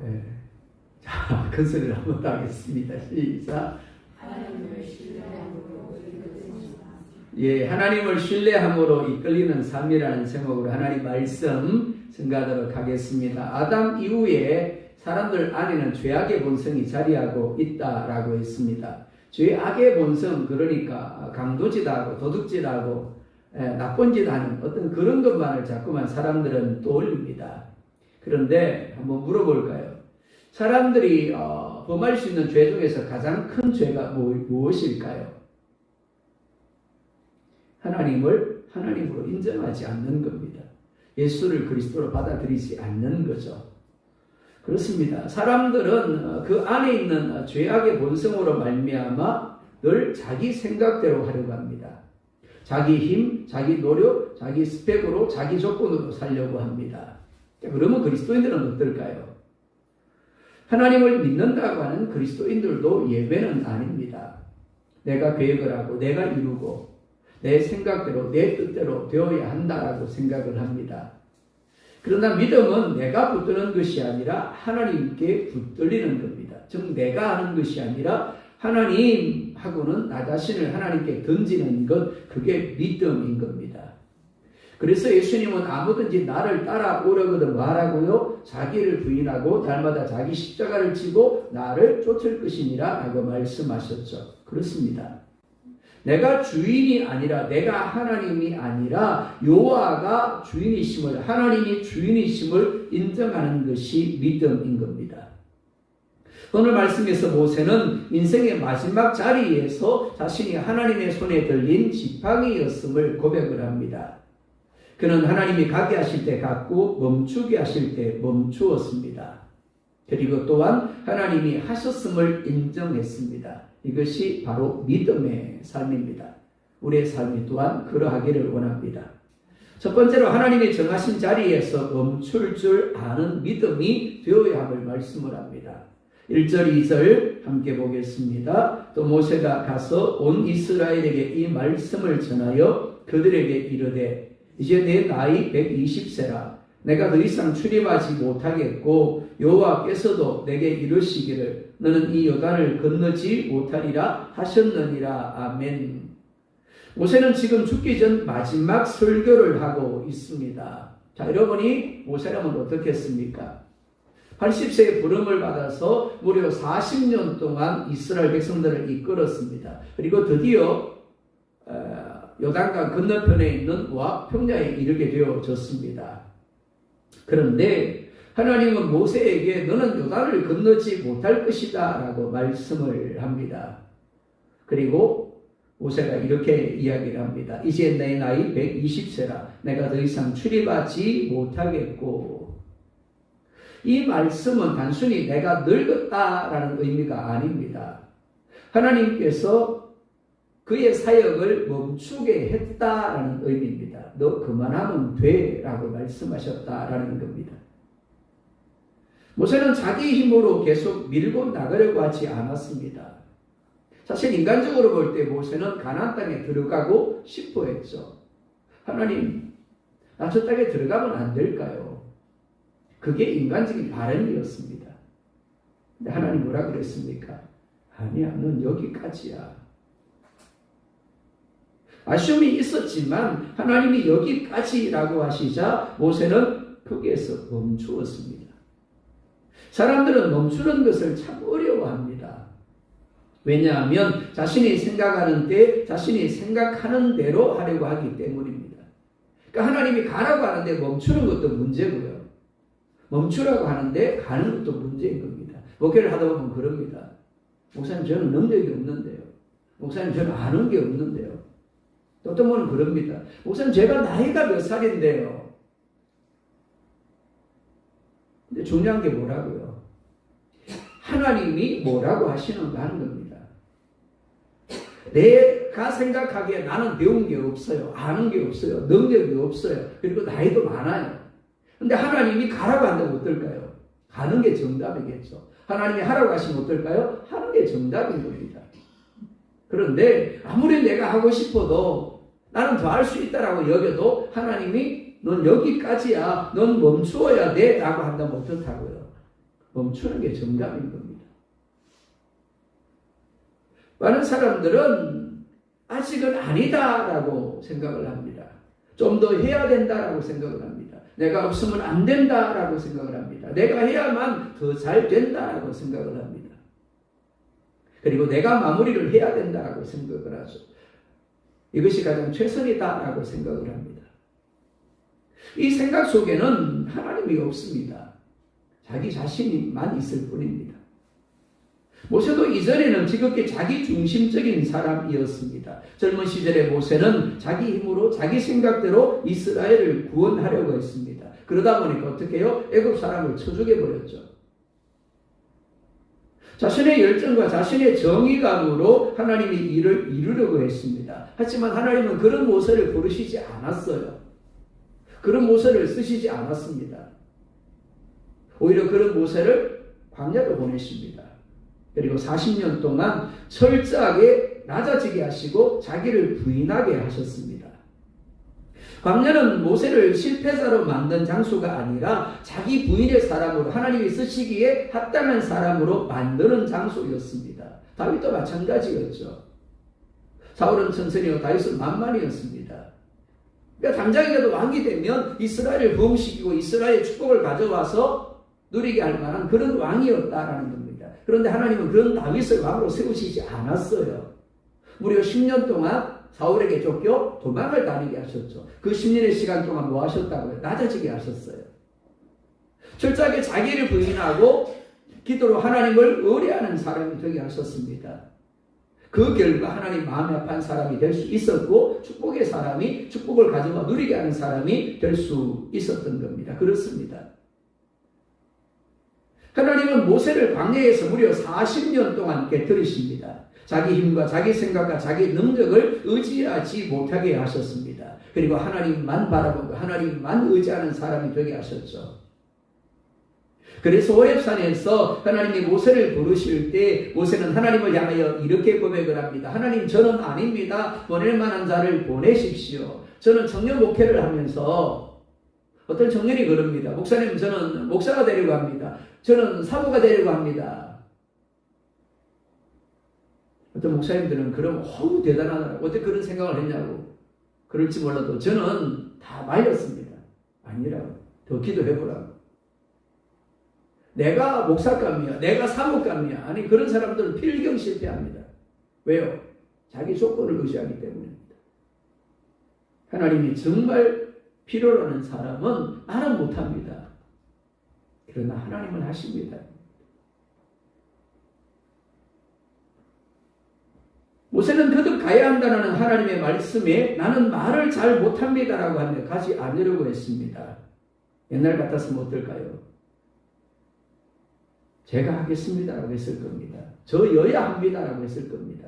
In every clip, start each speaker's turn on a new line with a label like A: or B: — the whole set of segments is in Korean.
A: 네. 자, 큰 소리를 한번 더 하겠습니다. 시작. 예, 하나님을 신뢰함으로 이끌리는 삶이라는 제목으로 하나님 말씀 증가하도록 하겠습니다. 아담 이후에 사람들 안에는 죄악의 본성이 자리하고 있다라고 했습니다. 죄악의 본성, 그러니까 강도짓하고 도둑질하고 나쁜 짓 하는 어떤 그런 것만을 자꾸만 사람들은 떠올립니다. 그런데 한번 물어볼까요? 사람들이 범할 수 있는 죄 중에서 가장 큰 죄가 무엇일까요? 하나님을 하나님으로 인정하지 않는 겁니다. 예수를 그리스도로 받아들이지 않는 거죠. 그렇습니다. 사람들은 그 안에 있는 죄악의 본성으로 말미암아 늘 자기 생각대로 하려고 합니다. 자기 힘, 자기 노력, 자기 스펙으로, 자기 조건으로 살려고 합니다. 그러면 그리스도인들은 어떨까요? 하나님을 믿는다고 하는 그리스도인들도 예배는 아닙니다. 내가 계획을 하고 내가 이루고 내 생각대로 내 뜻대로 되어야 한다라고 생각을 합니다. 그러나 믿음은 내가 붙드는 것이 아니라 하나님께 붙들리는 겁니다. 즉 내가 하는 것이 아니라 하나님하고는 나 자신을 하나님께 던지는 것, 그게 믿음인 겁니다. 그래서 예수님은 아무든지 나를 따라오려거든 말하고요, 자기를 부인하고 날마다 자기 십자가를 지고 나를 쫓을 것이니라 라고 말씀하셨죠. 그렇습니다. 내가 주인이 아니라, 내가 하나님이 아니라 여호와가 주인이심을, 하나님이 주인이심을 인정하는 것이 믿음인 겁니다. 오늘 말씀에서 모세는 인생의 마지막 자리에서 자신이 하나님의 손에 들린 지팡이였음을 고백을 합니다. 그는 하나님이 가게 하실 때 갔고 멈추게 하실 때 멈추었습니다. 그리고 또한 하나님이 하셨음을 인정했습니다. 이것이 바로 믿음의 삶입니다. 우리의 삶이 또한 그러하기를 원합니다. 첫 번째로 하나님이 정하신 자리에서 멈출 줄 아는 믿음이 되어야 함을 말씀을 합니다. 1절, 2절 함께 보겠습니다. 또 모세가 가서 온 이스라엘에게 이 말씀을 전하여 그들에게 이르되 이제 내 나이 120세라 내가 더 이상 출입하지 못하겠고 여호와께서도 내게 이르시기를 너는 이 요단을 건너지 못하리라 하셨느니라. 아멘. 모세는 지금 죽기 전 마지막 설교를 하고 있습니다. 자, 여러분이 모세라면 어떻게 했습니까? 80세의 부름을 받아서 무려 40년 동안 이스라엘 백성들을 이끌었습니다. 그리고 드디어 요단강 건너편에 있는 모압 평야에 이르게 되어졌습니다. 그런데 하나님은 모세에게 너는 요단을 건너지 못할 것이다 라고 말씀을 합니다. 그리고 모세가 이렇게 이야기를 합니다. 이제 내 나이 120세라 내가 더 이상 출입하지 못하겠고. 이 말씀은 단순히 내가 늙었다라는 의미가 아닙니다. 하나님께서 그의 사역을 멈추게 했다라는 의미입니다. 너 그만하면 돼 라고 말씀하셨다라는 겁니다. 모세는 자기 힘으로 계속 밀고 나가려고 하지 않았습니다. 사실 인간적으로 볼 때 모세는 가나안 땅에 들어가고 싶어 했죠. 하나님, 나 저 땅에 들어가면 안 될까요? 그게 인간적인 바람이었습니다. 근데 하나님 뭐라 그랬습니까? 아니야, 넌 여기까지야. 아쉬움이 있었지만 하나님이 여기까지라고 하시자 모세는 거기에서 멈추었습니다. 사람들은 멈추는 것을 참 어려워합니다. 왜냐하면 자신이 생각하는 때 자신이 생각하는 대로 하려고 하기 때문입니다. 그러니까 하나님이 가라고 하는데 멈추는 것도 문제고요. 멈추라고 하는데 가는 것도 문제인 겁니다. 목회를 하다 보면 그럽니다. 목사님 저는 능력이 없는데요. 목사님 저는 아는 게 없는데요. 또 어떤 분은 그럽니다. 목사님 제가 나이가 몇 살인데요. 근데 중요한 게 뭐라고요? 하나님이 뭐라고 하시는가 하는 겁니다. 내가 생각하기에 나는 배운 게 없어요. 아는 게 없어요. 능력이 없어요. 그리고 나이도 많아요. 근데 하나님이 가라고 한다면 어떨까요? 가는 게 정답이겠죠. 하나님이 하라고 하시면 어떨까요? 하는 게 정답인 겁니다. 그런데 아무리 내가 하고 싶어도 나는 더 할 수 있다라고 여겨도 하나님이 넌 여기까지야. 넌 멈추어야 돼. 라고 한다면 어떻다고요? 멈추는 게 정답인 겁니다. 많은 사람들은 아직은 아니다라고 생각을 합니다. 좀 더 해야 된다라고 생각을 합니다. 내가 없으면 안 된다라고 생각을 합니다. 내가 해야만 더 잘 된다라고 생각을 합니다. 그리고 내가 마무리를 해야 된다라고 생각을 하죠. 이것이 가장 최선이다라고 생각을 합니다. 이 생각 속에는 하나님이 없습니다. 자기 자신만 있을 뿐입니다. 모세도 이전에는 지극히 자기 중심적인 사람이었습니다. 젊은 시절의 모세는 자기 힘으로 자기 생각대로 이스라엘을 구원하려고 했습니다. 그러다 보니까 어떻게 해요? 애굽 사람을 쳐죽여 버렸죠. 자신의 열정과 자신의 정의감으로 하나님이 일을 이루려고 했습니다. 하지만 하나님은 그런 모세를 부르시지 않았어요. 그런 모세를 쓰시지 않았습니다. 오히려 그런 모세를 광야로 보내십니다. 그리고 40년 동안 철저하게 낮아지게 하시고 자기를 부인하게 하셨습니다. 광야는 모세를 실패자로 만든 장소가 아니라 자기 부인의 사람으로 하나님이 쓰시기에 합당한 사람으로 만드는 장소였습니다. 다윗도 마찬가지였죠. 사울은 천선이요 다윗은 만만이었습니다. 그러니까 당장이라도 왕이 되면 이스라엘을 부흥시키고 이스라엘의 축복을 가져와서 누리게 할 만한 그런 왕이었다라는 겁니다. 그런데 하나님은 그런 다윗을 왕으로 세우시지 않았어요. 무려 10년 동안 사울에게 쫓겨 도망을 다니게 하셨죠. 그 10년의 시간 동안 뭐 하셨다고요? 낮아지게 하셨어요. 철저하게 자기를 부인하고 기도로 하나님을 의뢰하는 사람이 되게 하셨습니다. 그 결과 하나님 마음이 아픈 사람이 될 수 있었고 축복의 사람이 축복을 가져와 누리게 하는 사람이 될 수 있었던 겁니다. 그렇습니다. 하나님은 모세를 광야에서 무려 40년 동안 깨뜨리십니다. 자기 힘과 자기 생각과 자기 능력을 의지하지 못하게 하셨습니다. 그리고 하나님만 바라보고 하나님만 의지하는 사람이 되게 하셨죠. 그래서 호렙산에서 하나님이 모세를 부르실 때 모세는 하나님을 향하여 이렇게 고백을 합니다. 하나님, 저는 아닙니다. 보낼 만한 자를 보내십시오. 저는 청년 목회를 하면서 어떤 청년이 그럽니다. 목사님, 저는 목사가 되려고 합니다. 저는 사모가 되려고 합니다. 어떤 목사님들은 그럼 어우 대단하다고 어떻게 그런 생각을 했냐고 그럴지 몰라도 저는 다 말렸습니다. 아니라고. 더 기도해보라고. 내가 목사감이야. 내가 사모감이야. 아니 그런 사람들은 필경 실패합니다. 왜요? 자기 조건을 의지하기 때문입니다. 하나님이 정말 필요로 하는 사람은 나는 못합니다. 그러나 하나님은 하십니다. 모세는 거듭 가야 한다는 하나님의 말씀에 나는 말을 잘 못합니다라고 하며 가지 않으려고 했습니다. 옛날 같았으면 어떨까요? 제가 하겠습니다라고 했을 겁니다. 저여야 합니다라고 했을 겁니다.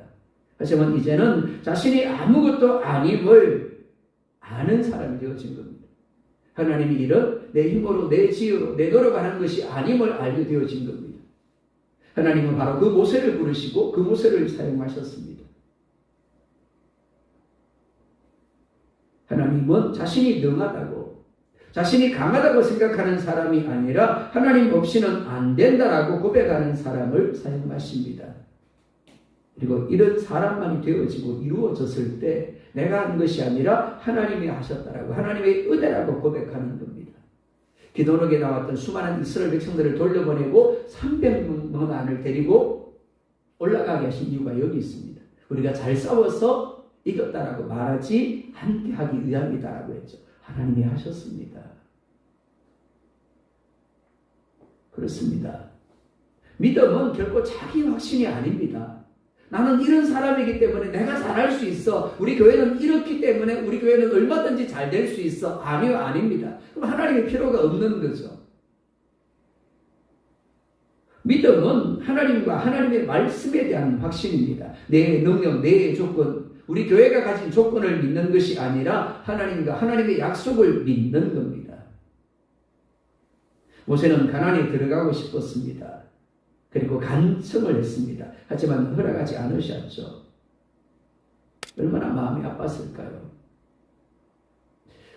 A: 하지만 이제는 자신이 아무것도 아님을 아는 사람이 되어진 겁니다. 하나님이 이런 내 힘으로 내 지혜로 내 노력하는 것이 아님을 알게 되어진 겁니다. 하나님은 바로 그 모세를 부르시고 그 모세를 사용하셨습니다. 하나님은 자신이 능하다고 자신이 강하다고 생각하는 사람이 아니라 하나님 없이는 안 된다라고 고백하는 사람을 사용하십니다. 그리고 이런 사람만이 되어지고 이루어졌을 때 내가 한 것이 아니라 하나님이 하셨다라고 하나님의 은혜라고 고백하는 겁니다. 기도록에 나왔던 수많은 이스라엘 백성들을 돌려보내고 300만을 데리고 올라가게 하신 이유가 여기 있습니다. 우리가 잘 싸워서 이겼다라고 말하지 않게 하기 위함이다라고 했죠. 하나님이 하셨습니다. 그렇습니다. 믿음은 결코 자기 확신이 아닙니다. 나는 이런 사람이기 때문에 내가 잘할 수 있어. 우리 교회는 이렇기 때문에 우리 교회는 얼마든지 잘 될 수 있어. 아니요, 아닙니다. 그럼 하나님의 필요가 없는 거죠. 믿음은 하나님과 하나님의 말씀에 대한 확신입니다. 내 능력, 내 조건, 우리 교회가 가진 조건을 믿는 것이 아니라 하나님과 하나님의 약속을 믿는 겁니다. 모세는 가나안에 들어가고 싶었습니다. 그리고 간청을 했습니다. 하지만 허락하지 않으셨죠. 얼마나 마음이 아팠을까요?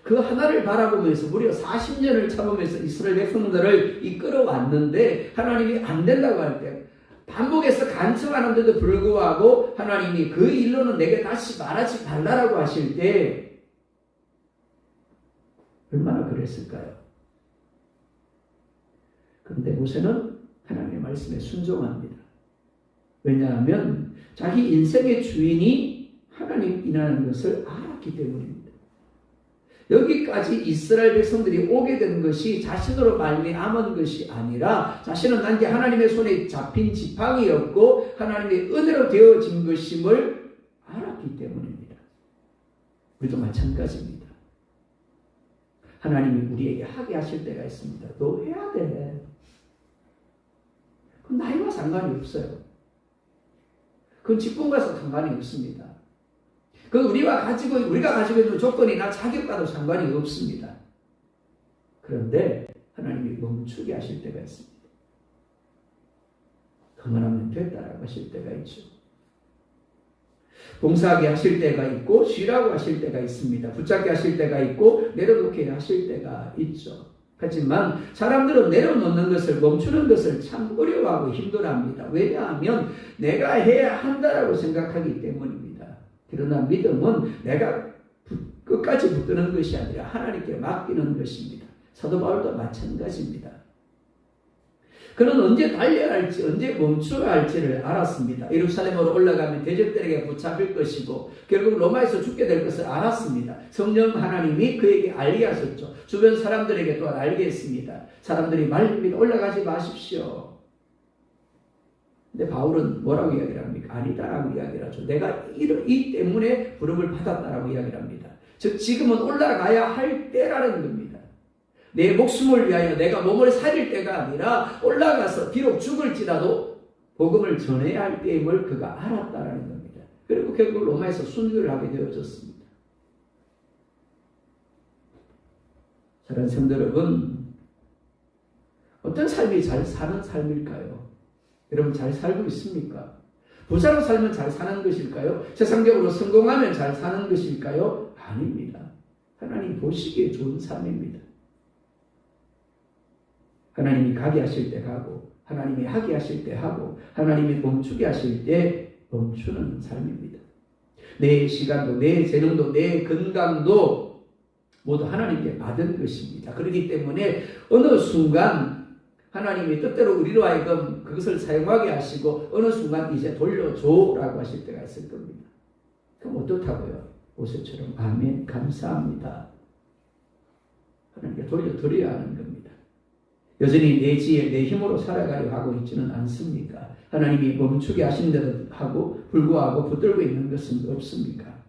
A: 그 하나를 바라보면서 무려 40년을 참으면서 이스라엘 백성들을 이끌어왔는데 하나님이 안 된다고 할 때 반복해서 간청하는데도 불구하고 하나님이 그 일로는 내게 다시 말하지 말라라고 하실 때 얼마나 그랬을까요? 그런데 모세는 하나님의 말씀에 순종합니다. 왜냐하면 자기 인생의 주인이 하나님이라는 것을 알았기 때문입니다. 여기까지 이스라엘 백성들이 오게 된 것이 자신으로 말미암은 것이 아니라 자신은 단지 하나님의 손에 잡힌 지팡이였고 하나님의 은혜로 되어진 것임을 알았기 때문입니다. 우리도 마찬가지입니다. 하나님이 우리에게 하게 하실 때가 있습니다. 너 해야 돼. 그건 나이와 상관이 없어요. 그건 직분과 상관이 없습니다. 그 우리가 가지고 있는 조건이나 자격과도 상관이 없습니다. 그런데 하나님이 멈추게 하실 때가 있습니다. 그만하면 됐다라고 하실 때가 있죠. 봉사하게 하실 때가 있고 쉬라고 하실 때가 있습니다. 붙잡게 하실 때가 있고 내려놓게 하실 때가 있죠. 하지만 사람들은 내려놓는 것을 멈추는 것을 참 어려워하고 힘들어합니다. 왜냐하면 내가 해야 한다라고 생각하기 때문입니다. 그러나 믿음은 내가 끝까지 붙드는 것이 아니라 하나님께 맡기는 것입니다. 사도 바울도 마찬가지입니다. 그는 언제 달려야 할지 언제 멈춰야 할지를 알았습니다. 예루살렘으로 올라가면 대적들에게 붙잡힐 것이고 결국 로마에서 죽게 될 것을 알았습니다. 성령 하나님이 그에게 알게 하셨죠. 주변 사람들에게 또한 알게 했습니다. 사람들이 말립니다. 올라가지 마십시오. 근데 바울은 뭐라고 이야기를 합니까? 아니다라고 이야기를 하죠. 내가 이 때문에 부름을 받았다라고 이야기를 합니다. 즉 지금은 올라가야 할 때라는 겁니다. 내 목숨을 위하여 내가 몸을 살릴 때가 아니라 올라가서 비록 죽을지라도 복음을 전해야 할 때임을 그가 알았다라는 겁니다. 그리고 결국 로마에서 순교를 하게 되어졌습니다. 사랑하는 성도 여러분, 어떤 삶이 잘 사는 삶일까요? 여러분 잘 살고 있습니까? 부자로 살면 잘 사는 것일까요? 세상적으로 성공하면 잘 사는 것일까요? 아닙니다. 하나님 보시기에 좋은 삶입니다. 하나님이 가게 하실 때 가고 하나님이 하게 하실 때 하고 하나님이 멈추게 하실 때 멈추는 삶입니다. 내 시간도 내 재능도 내 건강도 모두 하나님께 받은 것입니다. 그렇기 때문에 어느 순간 하나님이 뜻대로 우리로 하여금 그것을 사용하게 하시고 어느 순간 이제 돌려줘라고 하실 때가 있을 겁니다. 그럼 어떻다고요? 모세처럼 아멘 감사합니다. 하나님께 돌려드려야 하는 겁니다. 여전히 내 지혜 내 힘으로 살아가려 하고 있지는 않습니까? 하나님이 멈추게 하신데도 하고 불구하고 붙들고 있는 것은 없습니까?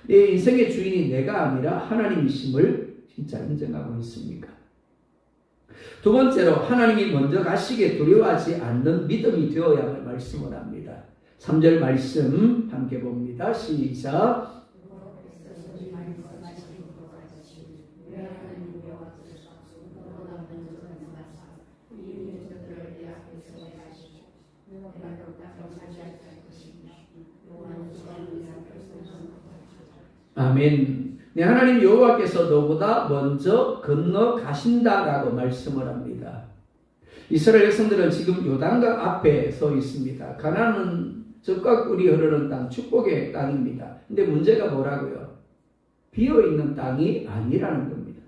A: 내 인생의 주인이 내가 아니라 하나님이심을 진짜 인정하고 있습니까? 두 번째로 하나님이 먼저 가시기에 두려워하지 않는 믿음이 되어야만 말씀을 합니다. 3절 말씀 함께 봅니다. 시작. 아멘. 네, 하나님 여호와께서 너보다 먼저 건너가신다라고 말씀을 합니다. 이스라엘 백성들은 지금 요단강 앞에 서 있습니다. 가나안은 젖과 꿀이 흐르는 땅, 축복의 땅입니다. 근데 문제가 뭐라고요? 비어있는 땅이 아니라는 겁니다.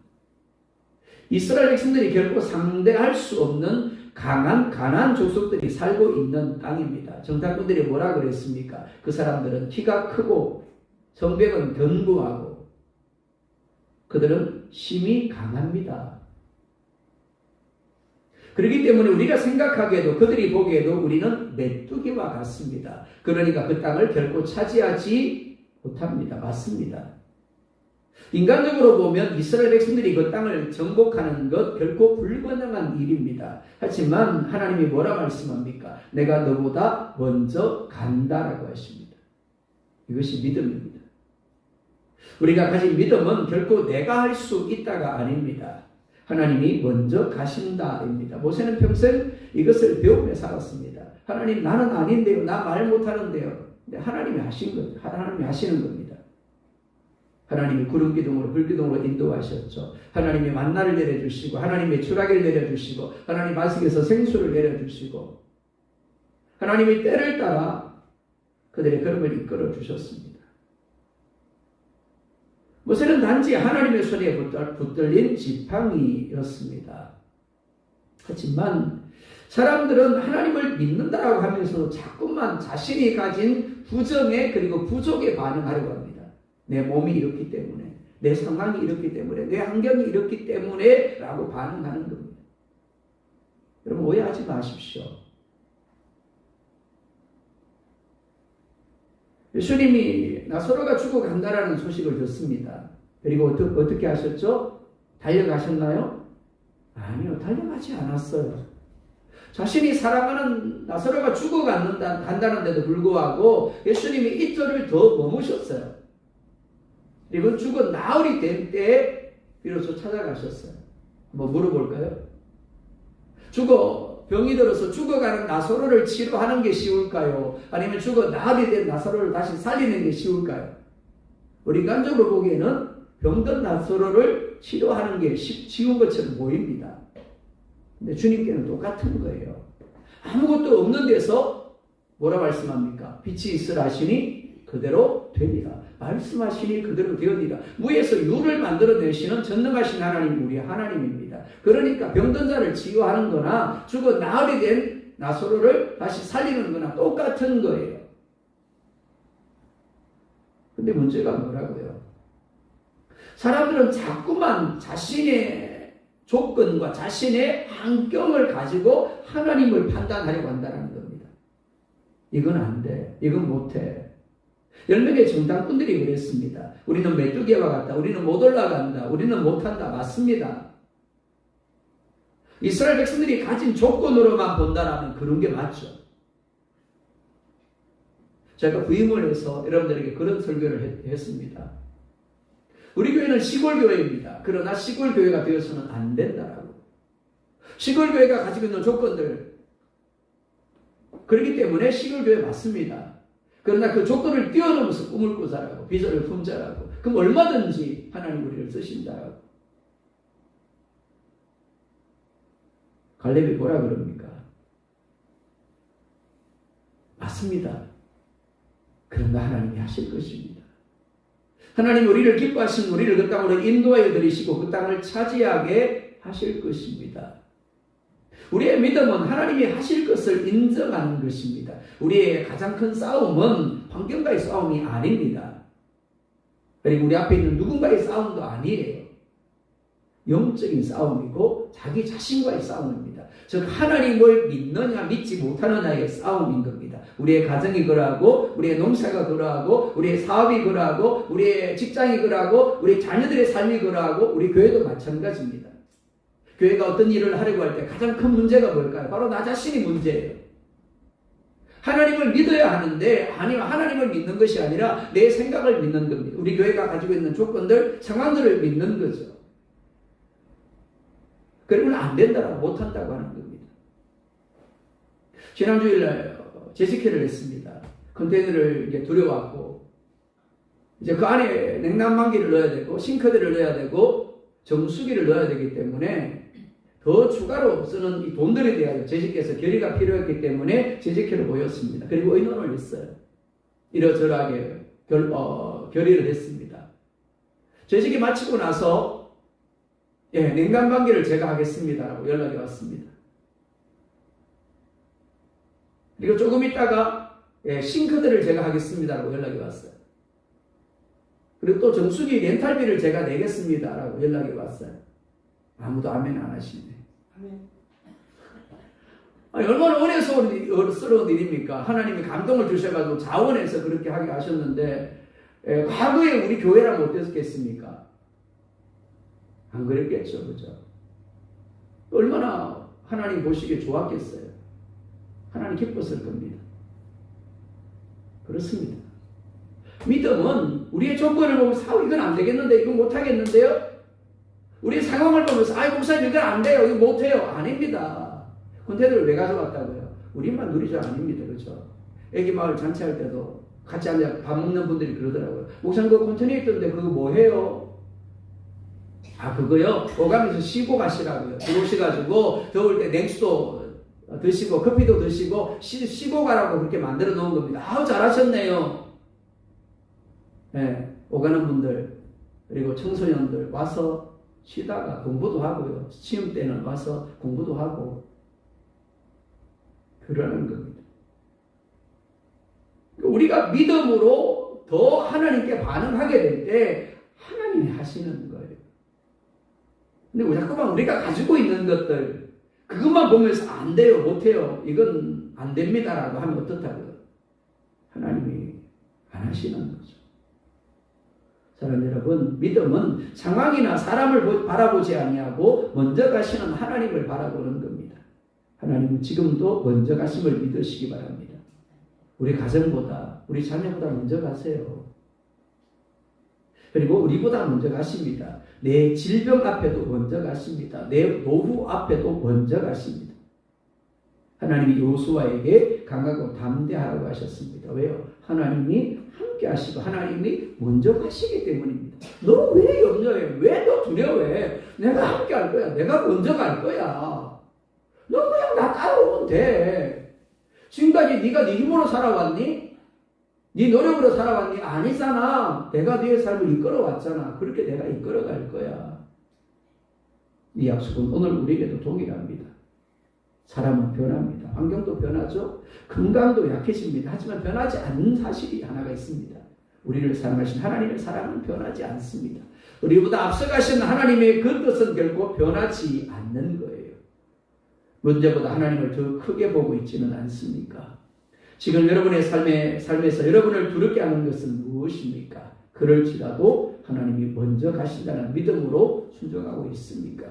A: 이스라엘 백성들이 결코 상대할 수 없는 강한 가나안 족속들이 살고 있는 땅입니다. 정탐꾼들이 뭐라 그랬습니까? 그 사람들은 키가 크고 성벽은 견고하고 그들은 힘이 강합니다. 그렇기 때문에 우리가 생각하기에도 그들이 보기에도 우리는 메뚜기와 같습니다. 그러니까 그 땅을 결코 차지하지 못합니다. 맞습니다. 인간적으로 보면 이스라엘 백성들이 그 땅을 정복하는 것 결코 불가능한 일입니다. 하지만 하나님이 뭐라 말씀합니까? 내가 너보다 먼저 간다라고 하십니다. 이것이 믿음입니다. 우리가 가진 믿음은 결코 내가 할 수 있다가 아닙니다. 하나님이 먼저 가신다입니다. 모세는 평생 이것을 배우며 살았습니다. 하나님 나는 아닌데요. 나 말 못하는데요. 근데 하나님이 하신 것, 하나님이 하시는 겁니다. 하나님이 구름 기둥으로 불 기둥으로 인도하셨죠. 하나님이 만나를 내려주시고 하나님의 추락을 내려주시고 하나님 말씀에서 생수를 내려주시고 하나님의 때를 따라 그들의 걸음을 이끌어 주셨습니다. 모세는 단지 하나님의 손에 붙들린 지팡이였습니다. 하지만 사람들은 하나님을 믿는다라고 하면서 자꾸만 자신이 가진 부정에 그리고 부족에 반응하려고 합니다. 내 몸이 이렇기 때문에, 내 상황이 이렇기 때문에, 내 환경이 이렇기 때문에 라고 반응하는 겁니다. 여러분 오해하지 마십시오. 예수님이 나사로가 죽어간다라는 소식을 듣습니다. 그리고 어떻게 하셨죠? 달려가셨나요? 아니요, 달려가지 않았어요. 자신이 사랑하는 나사로가 죽어간다는데도 불구하고 예수님이 이틀을 더 머무셨어요. 그리고 죽어 나흘이 된 때에 비로소 찾아가셨어요. 한번 물어볼까요? 병이 들어서 죽어가는 나사로를 치료하는 게 쉬울까요? 아니면 죽어 나흘이 된 나사로를 다시 살리는 게 쉬울까요? 우리 인간적으로 보기에는 병든 나사로를 치료하는 게 쉬운 것처럼 보입니다. 근데 주님께는 똑같은 거예요. 아무것도 없는 데서 뭐라 말씀합니까? 빛이 있으라 하시니 그대로 되리라. 말씀하시니 그대로 되었니라. 무에서 유를 만들어내시는 전능하신 하나님, 우리 하나님입니다. 그러니까 병든 자를 치유하는 거나 죽어 나흘이 된 나사로를 다시 살리는 거나 똑같은 거예요. 근데 문제가 뭐라고요? 사람들은 자꾸만 자신의 조건과 자신의 환경을 가지고 하나님을 판단하려고 한다는 겁니다. 이건 안 돼. 이건 못 해. 10명의 정당꾼들이 그랬습니다. 우리는 메뚜기와 같다. 우리는 못 올라간다. 우리는 못한다. 맞습니다. 이스라엘 백성들이 가진 조건으로만 본다라면 그런 게 맞죠. 제가 부임을 해서 여러분들에게 그런 설교를 했습니다. 우리 교회는 시골교회입니다. 그러나 시골교회가 되어서는 안 된다라고. 시골교회가 가지고 있는 조건들, 그렇기 때문에 시골교회 맞습니다. 그러나 그 조건을 뛰어넘어서 꿈을 꾸자라고, 비전을 품자라고. 그럼 얼마든지 하나님 우리를 쓰신다라고. 갈렙이 뭐라 그럽니까? 맞습니다. 그런가 하나님이 하실 것입니다. 하나님 우리를 기뻐하신 우리를 그 땅으로 인도하여 들이시고 그 땅을 차지하게 하실 것입니다. 우리의 믿음은 하나님이 하실 것을 인정하는 것입니다. 우리의 가장 큰 싸움은 환경과의 싸움이 아닙니다. 그리고 우리 앞에 있는 누군가의 싸움도 아니에요. 영적인 싸움이고 자기 자신과의 싸움입니다. 즉 하나님을 믿느냐 믿지 못하느냐의 싸움인 겁니다. 우리의 가정이 그러하고 우리의 농사가 그러하고 우리의 사업이 그러하고 우리의 직장이 그러하고 우리 자녀들의 삶이 그러하고 우리 교회도 마찬가지입니다. 교회가 어떤 일을 하려고 할 때 가장 큰 문제가 뭘까요? 바로 나 자신이 문제예요. 하나님을 믿어야 하는데 아니면 하나님을 믿는 것이 아니라 내 생각을 믿는 겁니다. 우리 교회가 가지고 있는 조건들, 상황들을 믿는 거죠. 그러면 안 된다라고 못한다고 하는 겁니다. 지난 주일날 제시캐를 했습니다. 컨테이너를 이제 들여왔고 이제 그 안에 냉난방기를 넣어야 되고 싱크대를 넣어야 되고 정수기를 넣어야 되기 때문에 더 추가로 쓰는 이 돈들에 대하여 제시캐에서 결의가 필요했기 때문에 제시캐를 모였습니다. 그리고 의논을 했어요. 이러저러하게 결의를 했습니다. 제시캐 마치고 나서 냉난방기를 제가 하겠습니다라고 연락이 왔습니다. 그리고 조금 있다가 싱크대를 제가 하겠습니다라고 연락이 왔어요. 그리고 또 정수기 렌탈비를 제가 내겠습니다라고 연락이 왔어요. 아무도 아멘 안 하시네. 아니, 얼마나 어려스러운 일입니까? 하나님이 감동을 주셔가지고 자원해서 그렇게 하게 하셨는데 과거에 우리 교회라면 어땠겠습니까? 안 그랬겠죠, 그죠? 얼마나 하나님 보시기에 좋았겠어요. 하나님 기뻤을 겁니다. 그렇습니다. 믿음은 우리의 조건을 보면서 이건 안 되겠는데, 이건 못 하겠는데요? 우리의 상황을 보면서 목사님 이건 안 돼요, 이거 못 해요. 아닙니다. 컨테이너를 왜 가져왔다고요? 우리만 누리죠? 아닙니다. 그렇죠? 애기 마을 잔치할 때도 같이 앉아 밥 먹는 분들이 그러더라고요. 목사님 그거 콘테이너 있던데 그거 뭐 해요? 아 그거요? 오가면서 쉬고 가시라고요. 들어오셔가지고 더울 때 냉수도 드시고 커피도 드시고 쉬고 가라고 그렇게 만들어 놓은 겁니다. 아우 잘하셨네요. 네, 오가는 분들 그리고 청소년들 와서 쉬다가 공부도 하고요. 시험 때는 와서 공부도 하고 그러는 겁니다. 우리가 믿음으로 더 하나님께 반응하게 될 때 하나님이 하시는 거예요. 근데 자꾸만 우리가 가지고 있는 것들 그것만 보면서 안 돼요, 못해요, 이건 안 됩니다라고 하면 어떻다고요? 하나님이 안 하시는 거죠. 사랑 여러분, 믿음은 상황이나 사람을 바라보지 아니하고 먼저 가시는 하나님을 바라보는 겁니다. 하나님은 지금도 먼저 가심을 믿으시기 바랍니다. 우리 가정보다 우리 자녀보다 먼저 가세요. 그리고 우리보다 먼저 가십니다. 내 질병 앞에도 먼저 가십니다. 내 노후 앞에도 먼저 가십니다. 하나님이 요수아에게 강하고 담대하라고 하셨습니다. 왜요? 하나님이 함께 하시고 하나님이 먼저 가시기 때문입니다. 너 왜 염려해? 왜 너 두려워해? 내가 함께 할 거야. 내가 먼저 갈 거야. 너 그냥 나 따라오면 돼. 지금까지 네가 네 힘으로 살아왔니? 네 노력으로 살아왔니? 아니잖아. 내가 네 삶을 이끌어왔잖아. 그렇게 내가 이끌어갈 거야. 이 약속은 오늘 우리에게도 동일합니다. 사람은 변합니다. 환경도 변하죠. 건강도 약해집니다. 하지만 변하지 않는 사실이 하나가 있습니다. 우리를 사랑하신 하나님의 사랑은 변하지 않습니다. 우리보다 앞서가신 하나님의 그 뜻은 결코 변하지 않는 거예요. 문제보다 하나님을 더 크게 보고 있지는 않습니까? 지금 여러분의 삶에서 여러분을 두렵게 하는 것은 무엇입니까? 그럴지라도 하나님이 먼저 가신다는 믿음으로 순종하고 있습니까?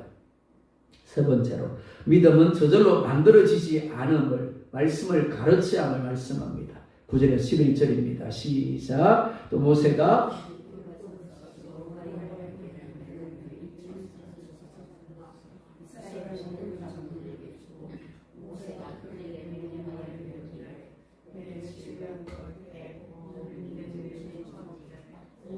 A: 세 번째로 믿음은 저절로 만들어지지 않음을 말씀을 가르치함을 말씀합니다. 9절에서 11절입니다. 시작. 또 모세가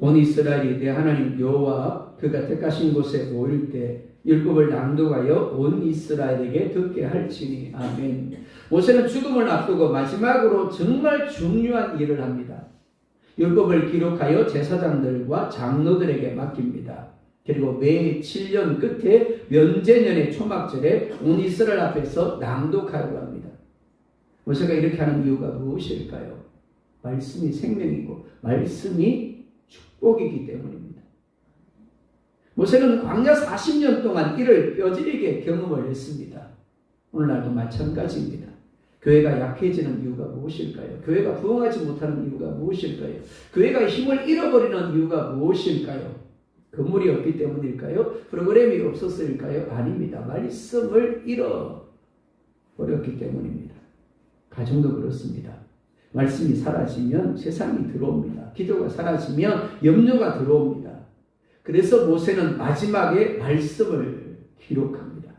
A: 온 이스라엘이 내 하나님 여호와 그가 택하신 곳에 모일 때 율법을 낭독하여 온 이스라엘에게 듣게 할지니. 아멘. 모세는 죽음을 앞두고 마지막으로 정말 중요한 일을 합니다. 율법을 기록하여 제사장들과 장로들에게 맡깁니다. 그리고 매 7년 끝에 면제년의 초막절에 온 이스라엘 앞에서 낭독하려고 합니다. 모세가 이렇게 하는 이유가 무엇일까요? 말씀이 생명이고 말씀이 축복이기 때문입니다. 모세는 광야 40년 동안 이를 뼈저리게 경험을 했습니다. 오늘날도 마찬가지입니다. 교회가 약해지는 이유가 무엇일까요? 교회가 부흥하지 못하는 이유가 무엇일까요? 교회가 힘을 잃어버리는 이유가 무엇일까요? 건물이 없기 때문일까요? 프로그램이 없었을까요? 아닙니다. 말씀을 잃어버렸기 때문입니다. 가정도 그렇습니다. 말씀이 사라지면 세상이 들어옵니다. 기도가 사라지면 염려가 들어옵니다. 그래서 모세는 마지막에 말씀을 기록합니다.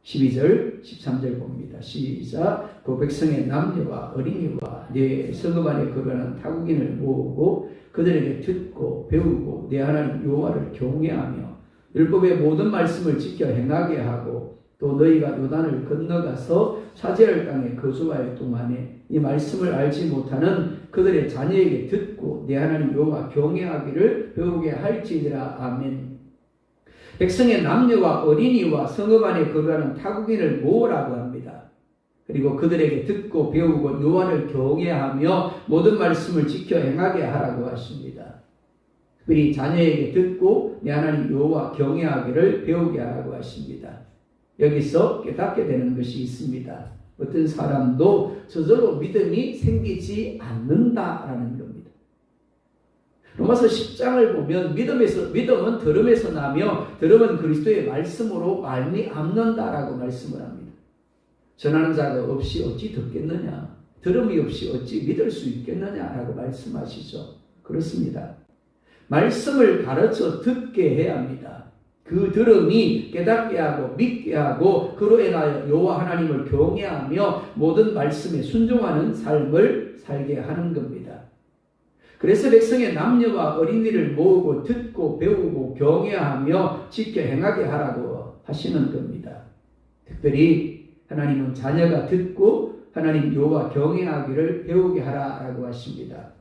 A: 12절, 13절 봅니다. 시작. 그 백성의 남녀와 어린이와 내 성읍 안에 거류하는 타국인을 모으고 그들에게 듣고 배우고 내 하나님 여호와를 경외하며 율법의 모든 말씀을 지켜 행하게 하고 또 너희가 요단을 건너가서 차지할 땅에 거주할 동안에 이 말씀을 알지 못하는 그들의 자녀에게 듣고 내 하나님 여호와 경외하기를 배우게 할지니라. 아멘. 백성의 남녀와 어린이와 성읍 안에 거주하는 타국인을 모으라고 합니다. 그리고 그들에게 듣고 배우고 여호와를 경외하며 모든 말씀을 지켜 행하게 하라고 하십니다. 특별히 자녀에게 듣고 내 하나님 여호와 경외하기를 배우게 하라고 하십니다. 여기서 깨닫게 되는 것이 있습니다. 어떤 사람도 저절로 믿음이 생기지 않는다라는 겁니다. 로마서 10장을 보면 믿음은 들음에서 나며 들음은 그리스도의 말씀으로 말미암는다라고 말씀을 합니다. 전하는 자가 없이 어찌 듣겠느냐? 들음이 없이 어찌 믿을 수 있겠느냐라고 말씀하시죠. 그렇습니다. 말씀을 가르쳐 듣게 해야 합니다. 그 들음이 깨닫게 하고 믿게 하고 그로 인하여 여호와 하나님을 경외하며 모든 말씀에 순종하는 삶을 살게 하는 겁니다. 그래서 백성의 남녀와 어린이를 모으고 듣고 배우고 경외하며 지켜 행하게 하라고 하시는 겁니다. 특별히 하나님은 자녀가 듣고 하나님 여호와 경외하기를 배우게 하라라고 하십니다.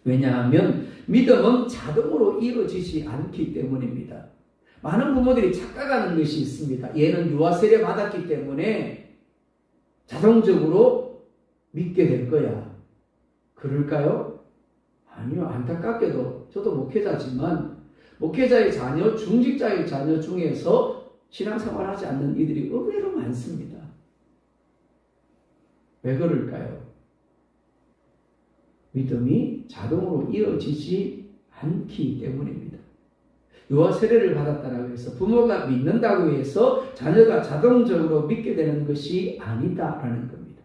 A: 왜냐하면 믿음은 자동으로 이루어지지 않기 때문입니다. 많은 부모들이 착각하는 것이 있습니다. 얘는 유아 세례 받았기 때문에 자동적으로 믿게 될 거야. 그럴까요? 아니요. 안타깝게도 저도 목회자지만 목회자의 자녀, 중직자의 자녀 중에서 신앙생활하지 않는 이들이 의외로 많습니다. 왜 그럴까요? 믿음이 자동으로 이어지지 않기 때문입니다. 유아 세례를 받았다고 해서 부모가 믿는다고 해서 자녀가 자동적으로 믿게 되는 것이 아니다라는 겁니다.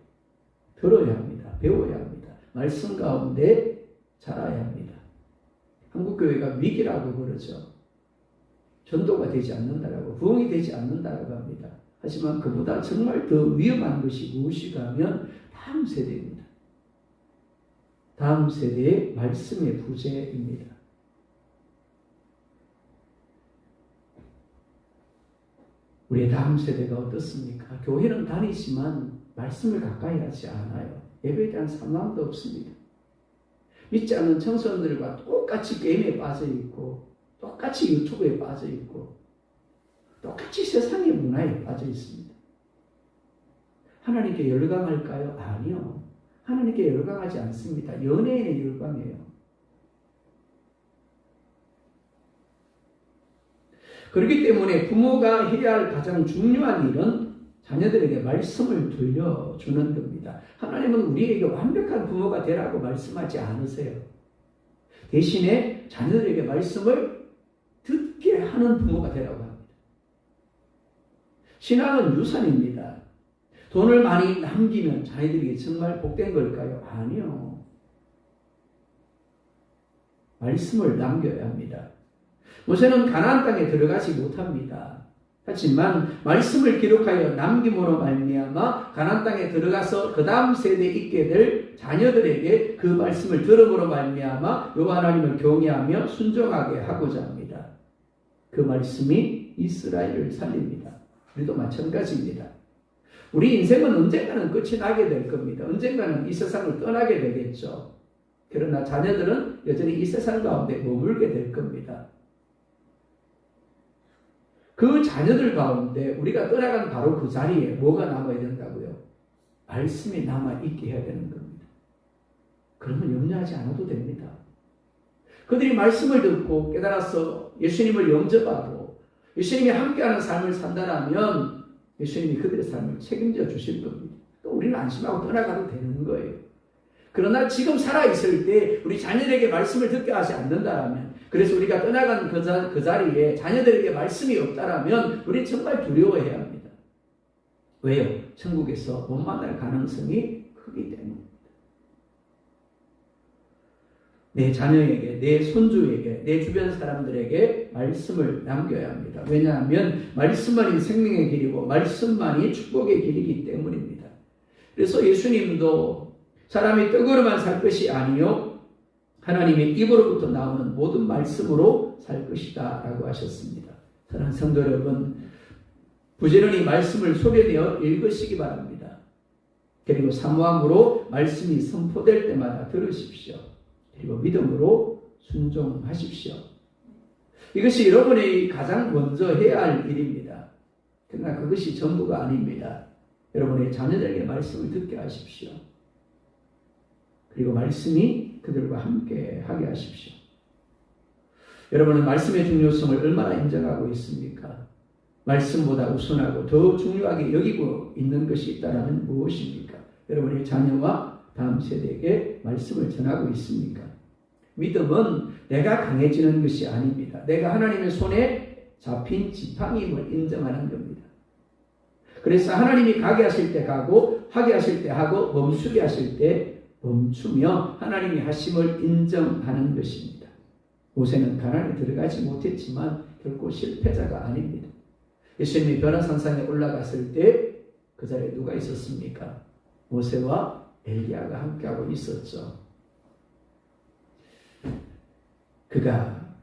A: 들어야 합니다. 배워야 합니다. 말씀 가운데 자라야 합니다. 한국교회가 위기라고 그러죠. 전도가 되지 않는다라고, 부흥이 되지 않는다라고 합니다. 하지만 그보다 정말 더 위험한 것이 무엇이가 하면 다음 세대입니다. 다음 세대의 말씀의 부재입니다. 우리의 다음 세대가 어떻습니까? 교회는 다니지만 말씀을 가까이 하지 않아요. 예배에 대한 사명도 없습니다. 믿지 않는 청소년들과 똑같이 게임에 빠져 있고 똑같이 유튜브에 빠져 있고 똑같이 세상의 문화에 빠져 있습니다. 하나님께 열광할까요? 아니요. 하나님께 열광하지 않습니다. 연예인에 열광해요. 그렇기 때문에 부모가 해야 할 가장 중요한 일은 자녀들에게 말씀을 들려주는 겁니다. 하나님은 우리에게 완벽한 부모가 되라고 말씀하지 않으세요. 대신에 자녀들에게 말씀을 듣게 하는 부모가 되라고 합니다. 신앙은 유산입니다. 돈을 많이 남기면 자녀들에게 정말 복된 걸까요? 아니요. 말씀을 남겨야 합니다. 모세는 가나안 땅에 들어가지 못합니다. 하지만 말씀을 기록하여 남김으로 말미암아 가나안 땅에 들어가서 그 다음 세대에 있게 될 자녀들에게 그 말씀을 들음으로 말미암아 여호와 하나님을 경외하며 순종하게 하고자 합니다. 그 말씀이 이스라엘을 살립니다. 우리도 마찬가지입니다. 우리 인생은 언젠가는 끝이 나게 될 겁니다. 언젠가는 이 세상을 떠나게 되겠죠. 그러나 자녀들은 여전히 이 세상 가운데 머물게 될 겁니다. 그 자녀들 가운데 우리가 떠나간 바로 그 자리에 뭐가 남아야 된다고요? 말씀이 남아있게 해야 되는 겁니다. 그러면 염려하지 않아도 됩니다. 그들이 말씀을 듣고 깨달아서 예수님을 영접하고 예수님이 함께하는 삶을 산다면 예수님이 그들의 삶을 책임져 주실 겁니다. 또 우리는 안심하고 떠나가도 되는 거예요. 그러나 지금 살아있을 때 우리 자녀에게 말씀을 듣게 하지 않는다면, 그래서 우리가 떠나간 그 자리에 자녀들에게 말씀이 없다면 우리는 정말 두려워해야 합니다. 왜요? 천국에서 못 만날 가능성이 크기 때문입니다. 내 자녀에게, 내 손주에게, 내 주변 사람들에게 말씀을 남겨야 합니다. 왜냐하면 말씀만이 생명의 길이고 말씀만이 축복의 길이기 때문입니다. 그래서 예수님도 사람이 떡으로만 살 것이 아니요 하나님의 입으로부터 나오는 모든 말씀으로 살 것이다 라고 하셨습니다. 사랑하는 성도 여러분, 부지런히 말씀을 소개되어 읽으시기 바랍니다. 그리고 사모함으로 말씀이 선포될 때마다 들으십시오. 그리고 믿음으로 순종하십시오. 이것이 여러분이 가장 먼저 해야 할 일입니다. 그러나 그것이 전부가 아닙니다. 여러분의 자녀들에게 말씀을 듣게 하십시오. 그리고 말씀이 그들과 함께 하게 하십시오. 여러분은 말씀의 중요성을 얼마나 인정하고 있습니까? 말씀보다 우선하고 더 중요하게 여기고 있는 것이 있다면 무엇입니까? 여러분의 자녀와 다음 세대에게 말씀을 전하고 있습니까? 믿음은 내가 강해지는 것이 아닙니다. 내가 하나님의 손에 잡힌 지팡이임을 인정하는 겁니다. 그래서 하나님이 가게 하실 때 가고 하게 하실 때 하고 멈추게 하실 때 멈추며 하나님이 하심을 인정하는 것입니다. 모세는 가나안에 들어가지 못했지만 결코 실패자가 아닙니다. 예수님이 변화산상에 올라갔을 때 그 자리에 누가 있었습니까? 모세와 엘리야가 함께하고 있었죠. 그가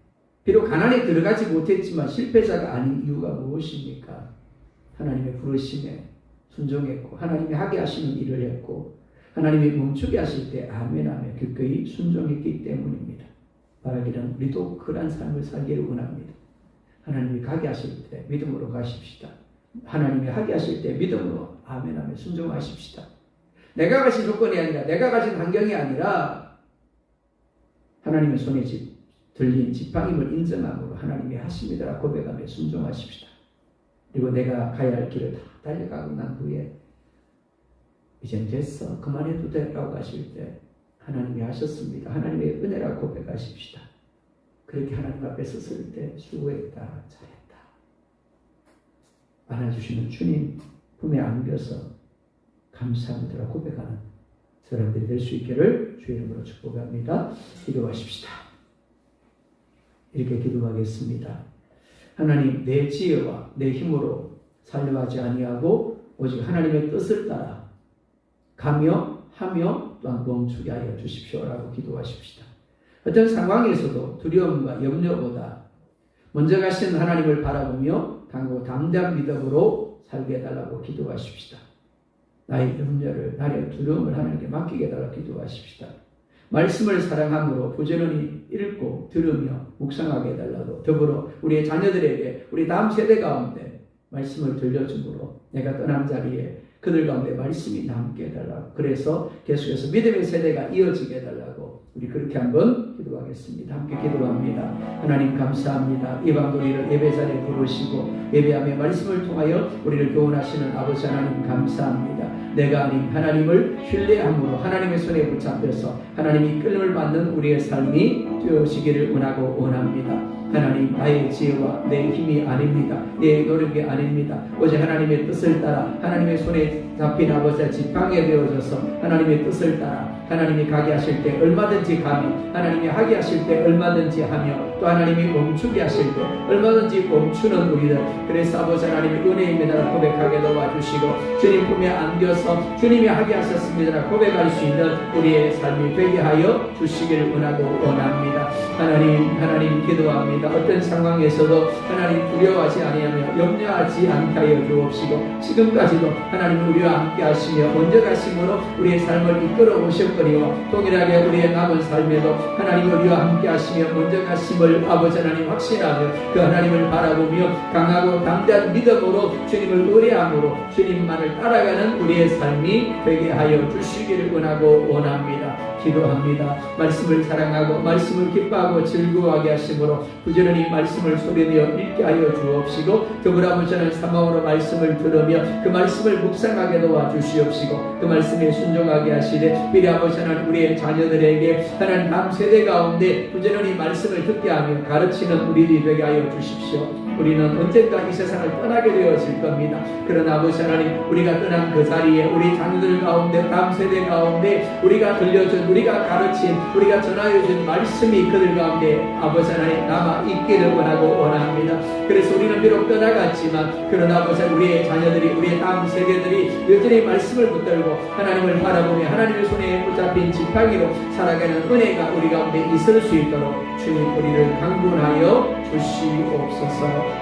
A: 비록 가나안에 들어가지 못했지만 실패자가 아닌 이유가 무엇입니까? 하나님의 부르심에 순종했고 하나님이 하게 하시는 일을 했고 하나님이 멈추게 하실 때 아멘하며 기꺼이 순종했기 때문입니다. 바라기는 우리도 그러한 삶을 살기를 원합니다. 하나님이 가게 하실 때 믿음으로 가십시다. 하나님이 하게 하실 때 믿음으로 아멘하며 순종하십시다. 내가 가진 조건이 아니라 내가 가진 환경이 아니라 하나님의 손에 들린 지팡임을 인정함으로 하나님이 하십니다 고백하며 순종하십시다. 그리고 내가 가야 할 길을 다 달려가고 난 후에 이젠 됐어 그만해도 되라고 하실 때 하나님이 하셨습니다. 하나님의 은혜라 고백하십시다. 그렇게 하나님 앞에 섰을 때 수고했다 잘했다 안아주시는 주님 품에 안겨서 감사합니다 고백하는 사람들이 될 수 있기를 주의 이름으로 축복합니다. 기도하십시다. 이렇게 기도하겠습니다. 하나님 내 지혜와 내 힘으로 살려하지 아니하고 오직 하나님의 뜻을 따라 가며 하며 또한 멈추게 하여 주십시오라고 기도하십시다. 어떤 상황에서도 두려움과 염려보다 먼저 가신 하나님을 바라보며 강하고 담대한 믿음으로 살게 해달라고 기도하십시다. 나의 염려를 나의 두려움을 하나님께 맡기게 해달라고 기도하십시다. 말씀을 사랑함으로 부지런히 읽고 들으며 묵상하게 해달라고 더불어 우리의 자녀들에게 우리 다음 세대 가운데 말씀을 들려주므로 내가 떠난 자리에 그들 가운데 말씀이 남게 해달라고 그래서 계속해서 믿음의 세대가 이어지게 해달라고 우리 그렇게 한번 기도하겠습니다. 함께 기도합니다. 하나님 감사합니다. 이 밤 우리를 예배 자리에 부르시고 예배하며 말씀을 통하여 우리를 교훈하시는 아버지 하나님 감사합니다. 내가 아닌 하나님을 신뢰함으로 하나님의 손에 붙잡혀서 하나님이 이끌림을 받는 우리의 삶이 되어지기를 원합니다. 하나님 나의 지혜와 내 힘이 아닙니다. 내 노력이 아닙니다. 오직 하나님의 뜻을 따라 하나님의 손에 잡힌 아버지의 지팡이에 되어져서 하나님의 뜻을 따라 하나님이 가게 하실 때 얼마든지 가며 하나님이 하게 하실 때 얼마든지 하며 또 하나님이 멈추게 하실 때 얼마든지 멈추는 우리들 그래서 아버지 하나님의 은혜입니다 고백하게 도와주시고 주님 품에 안겨서 주님이 하게 하셨습니다 고백할 수 있는 우리의 삶이 되게 하여 주시기를 원합니다. 하나님 기도합니다. 어떤 상황에서도 하나님 두려워하지 아니하며 염려하지 않게 하여 주옵시고 지금까지도 하나님 우리와 함께 하시며 먼저 가심으로 우리의 삶을 이끌어 오셨거니와 동일하게 우리의 남은 삶에도 하나님 우리와 함께 하시며 먼저 가심을 아버지 하나님 확신하며 그 하나님을 바라보며 강하고 담대한 믿음으로 주님을 의뢰함으로 주님만을 따라가는 우리의 삶이 되게 하여 주시기를 원합니다. 기도합니다. 말씀을 사랑하고 말씀을 기뻐하고 즐거워하게 하심으로 부지런히 말씀을 소리내어 읽게 하여 주옵시고 더불어 아버지는 사망으로 말씀을 들으며 그 말씀을 묵상하게 도와주시옵시고 그 말씀에 순종하게 하시되 미리 아버지 하나님 우리의 자녀들에게 하나님 다음 세대 가운데 부지런히 말씀을 듣게 하며 가르치는 우리들이 되게 하여 주십시오. 우리는 언젠가 이 세상을 떠나게 되어질 겁니다. 그러나 아버지 하나님 우리가 떠난 그 자리에 우리 자녀들 가운데 다음 세대 가운데 우리가 들려준 우리가 가르친 우리가 전하여준 말씀이 그들 가운데 아버지 하나님 남아 있기를 원합니다. 그래서 우리는 비록 떠나갔지만 그러나 아버지 우리의 자녀들이 우리의 다음 세대들이 여전히 말씀을 붙들고 하나님을 바라보며 하나님의 손에 붙잡힌 지팡이로 살아가는 은혜가 우리 가운데 있을 수 있도록 주님 우리를 강군하여 주시옵소서.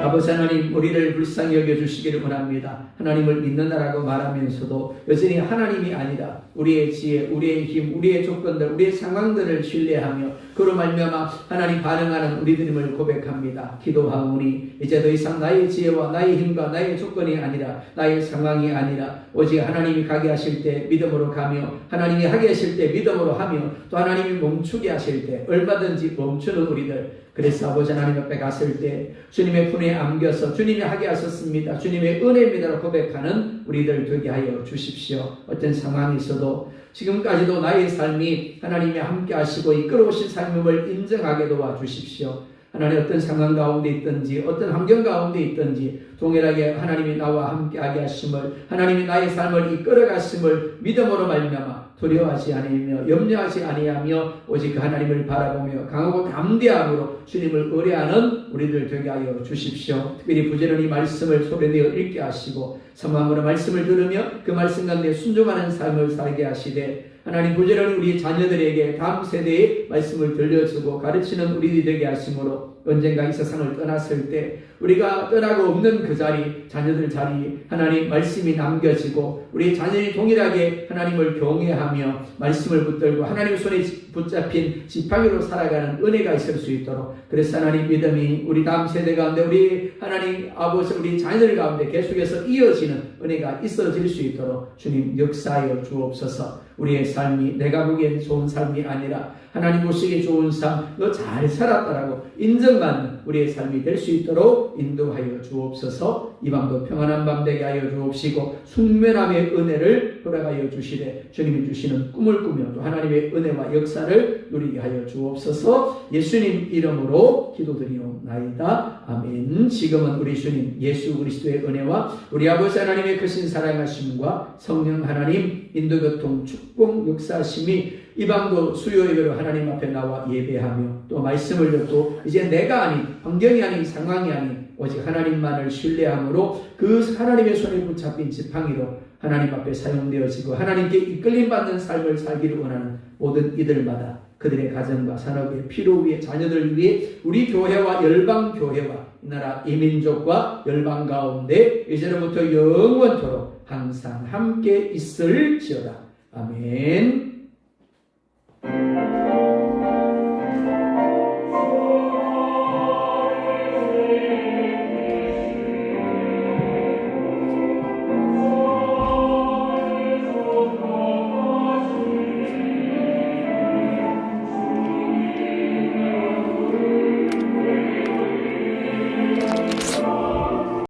A: 아버지 하나님 우리를 불쌍히 여겨주시기를 원합니다. 하나님을 믿는다라고 말하면서도 여전히 하나님이 아니라 우리의 지혜, 우리의 힘, 우리의 조건들, 우리의 상황들을 신뢰하며 그로 말미암아 하나님 반응하는 우리들임을 고백합니다. 기도하오니 이제 더 이상 나의 지혜와 나의 힘과 나의 조건이 아니라 나의 상황이 아니라 오직 하나님이 가게 하실 때 믿음으로 가며 하나님이 하게 하실 때 믿음으로 하며 또 하나님이 멈추게 하실 때 얼마든지 멈추는 우리들 그래서 아버지 하나님 앞에 갔을 때 주님의 품에 안겨서 주님이 하게 하셨습니다. 주님의 은혜입니다 고백하는 우리들 되게 하여 주십시오. 어떤 상황이 있어도 지금까지도 나의 삶이 하나님이 함께 하시고 이끌어오신 삶임을 인정하게 도와주십시오. 하나님 어떤 상황 가운데 있든지 어떤 환경 가운데 있든지 동일하게 하나님이 나와 함께하게 하심을, 하나님이 나의 삶을 이끌어가심을 믿음으로 말미암아 두려워하지 아니하며 염려하지 아니하며 오직 그 하나님을 바라보며 강하고 담대함으로 주님을 의뢰하는 우리들 되게 하여 주십시오. 특별히 부지런히 말씀을 소리내어 읽게 하시고 사모함으로 말씀을 들으며 그 말씀 가운데 순종하는 삶을 살게 하시되 하나님 부지런히 우리 자녀들에게 다음 세대의 말씀을 들려주고 가르치는 우리들이 되게 하심으로 언젠가 이 세상을 떠났을 때 우리가 떠나고 없는 그 자리, 자녀들 자리 하나님 말씀이 남겨지고 우리 자녀이 동일하게 하나님을 경외하며 말씀을 붙들고 하나님의 손에 붙잡힌 지팡이로 살아가는 은혜가 있을 수 있도록, 그래서 하나님 믿음이 우리 다음 세대 가운데 우리 하나님 아버지 우리 자녀들 가운데 계속해서 이어지는 은혜가 있어질 수 있도록 주님 역사하여 주옵소서. 우리의 삶이 내가 보기엔 좋은 삶이 아니라 하나님 보시기에 좋은 삶, 너 잘 살았다라고 인정받는 우리의 삶이 될 수 있도록 인도하여 주옵소서. 이 밤도 평안한 밤 되게 하여 주옵시고 숙면함의 은혜를 돌아가여 주시되 주님이 주시는 꿈을 꾸며 또 하나님의 은혜와 역사를 누리게 하여 주옵소서. 예수님 이름으로 기도드리옵나이다. 아멘. 지금은 우리 주님 예수 그리스도의 은혜와 우리 아버지 하나님의 크신 사랑하심과 성령 하나님 인도교통 축복 역사하심이 이 밤도 수요 예배로 하나님 앞에 나와 예배하며 또 말씀을 듣고 이제 내가 아닌 환경이 아닌 상황이 아닌 오직 하나님만을 신뢰함으로 그 하나님의 손에 붙잡힌 지팡이로 하나님 앞에 사용되어지고 하나님께 이끌림받는 삶을 살기를 원하는 모든 이들마다 그들의 가정과 산업의 필요 위에 자녀들 위해 우리 교회와 열방교회와 이 나라 이민족과 열방 가운데 이제로부터 영원토록 항상 함께 있을지어다. 아멘.